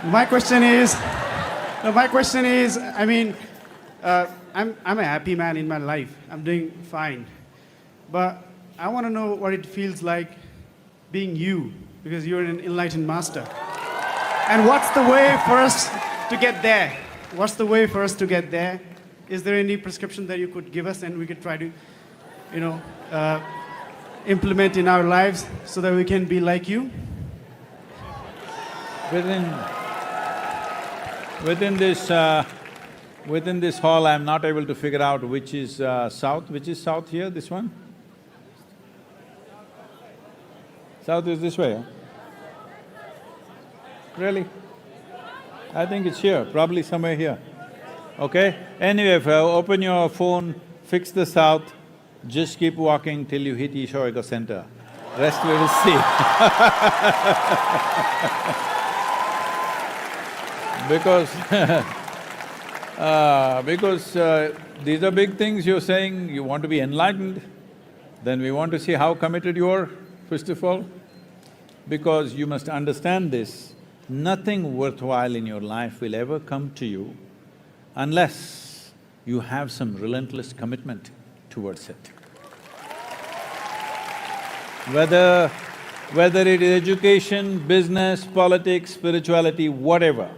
My question is, my question is, I'm a happy man in my life. I'm doing fine. But I want to know what it feels like being you, because you're an enlightened master. And what's the way for us to get there? What's the way for us to get there? Is there any prescription that you could give us and we could try to, you know, implement in our lives so that we can be like you? Within this hall, I'm not able to figure out which is south. Which is south here, this one? South is this way, huh? Really? I think it's here, probably somewhere here. Okay? Anyway, if you open your phone, fix the south, just keep walking till you hit Isha Yoga Center. Rest we will see. Because these are big things. You're saying you want to be enlightened, then we want to see how committed you are, first of all. Because you must understand this, nothing worthwhile in your life will ever come to you unless you have some relentless commitment towards it. Whether it is education, business, politics, spirituality, whatever,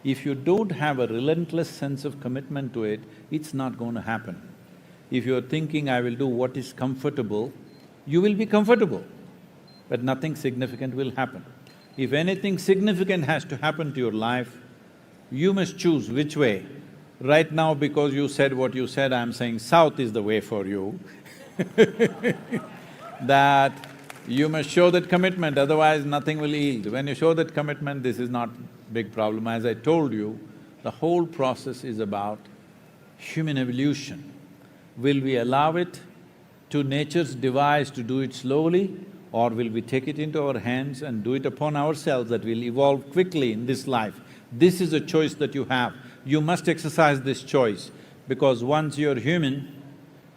if you don't have a relentless sense of commitment to it, it's not going to happen. If you're thinking, I will do what is comfortable, you will be comfortable, but nothing significant will happen. If anything significant has to happen to your life, you must choose which way. Right now, because you said what you said, I'm saying south is the way for you that you must show that commitment, otherwise nothing will yield. When you show that commitment, this is not big problem. As I told you, the whole process is about human evolution. Will we allow it to nature's device to do it slowly, or will we take it into our hands and do it upon ourselves that will evolve quickly in this life? This is a choice that you have. You must exercise this choice, because once you're human,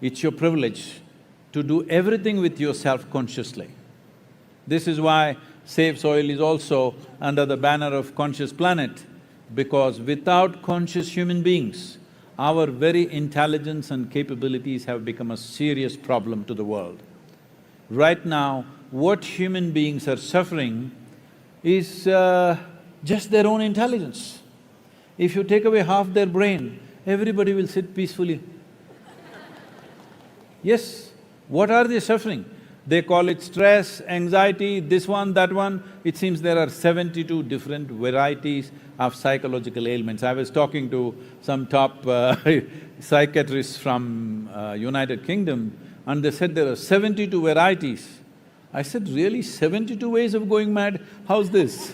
it's your privilege to do everything with yourself consciously. This is why Save Soil is also under the banner of Conscious Planet, because without conscious human beings, our very intelligence and capabilities have become a serious problem to the world. Right now, what human beings are suffering is just their own intelligence. If you take away half their brain, everybody will sit peacefully. Yes, what are they suffering? They call it stress, anxiety, this one, that one. It seems there are 72 different varieties of psychological ailments. I was talking to some top psychiatrists from United Kingdom, and they said there are 72 varieties. I said, really, 72 ways of going mad? How's this?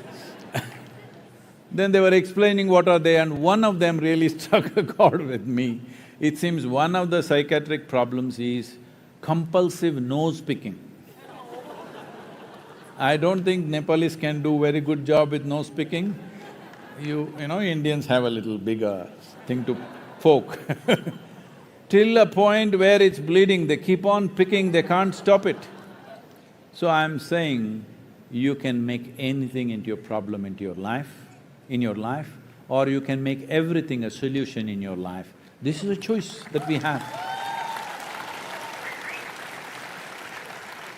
Then they were explaining what are they, and one of them really struck a chord with me. It seems one of the psychiatric problems is compulsive nose-picking. I don't think Nepalese can do very good job with nose-picking. You know, Indians have a little bigger thing to poke till a point where it's bleeding, they keep on picking, they can't stop it. So I'm saying, you can make anything into your problem into your life, or you can make everything a solution in your life. This is a choice that we have.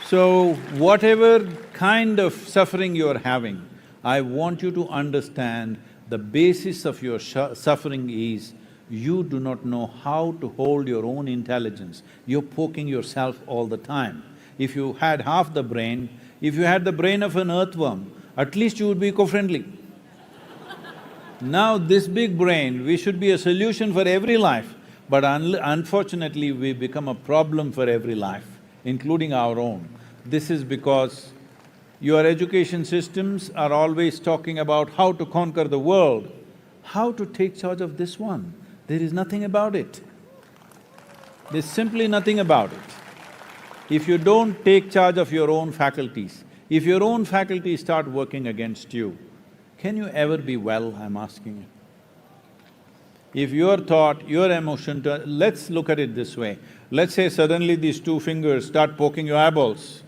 So, whatever kind of suffering you're having, I want you to understand the basis of your suffering is you do not know how to hold your own intelligence. You're poking yourself all the time. If you had half the brain, if you had the brain of an earthworm, at least you would be eco-friendly. Now this big brain, we should be a solution for every life, but unfortunately we become a problem for every life, including our own. This is because your education systems are always talking about how to conquer the world. How to take charge of this one? There is nothing about it. There's simply nothing about it. If you don't take charge of your own faculties, if your own faculties start working against you, can you ever be well, I'm asking you? If your thought, your emotion… let's look at it this way. Let's say suddenly these two fingers start poking your eyeballs.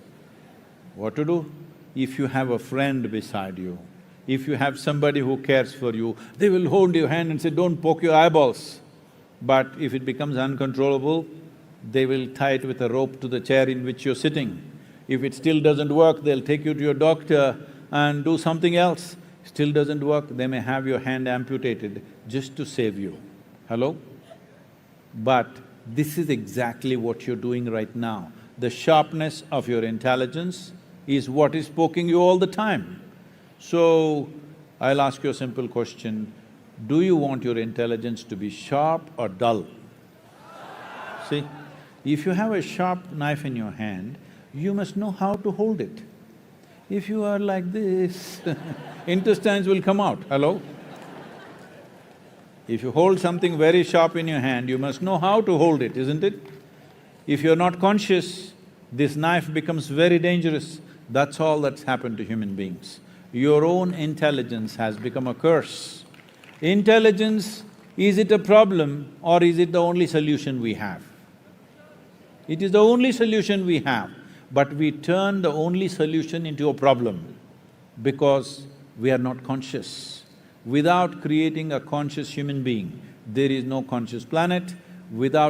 What to do? If you have a friend beside you, If you have somebody who cares for you, they will hold your hand and say, don't poke your eyeballs. But if it becomes uncontrollable, they will tie it with a rope to the chair in which you're sitting. If it still doesn't work, they'll take you to your doctor and do something else. Still doesn't work, they may have your hand amputated just to save you. Hello? But this is exactly what you're doing right now. The sharpness of your intelligence is what is poking you all the time. So, I'll ask you a simple question. Do you want your intelligence to be sharp or dull? See, if you have a sharp knife in your hand, you must know how to hold it. If you are like this, intestines will come out, hello? If you hold something very sharp in your hand, you must know how to hold it, isn't it? If you're not conscious, this knife becomes very dangerous. That's all that's happened to human beings. Your own intelligence has become a curse. Intelligence, is it a problem or is it the only solution we have? It is the only solution we have, but we turn the only solution into a problem because we are not conscious. Without creating a conscious human being, there is no conscious planet. Without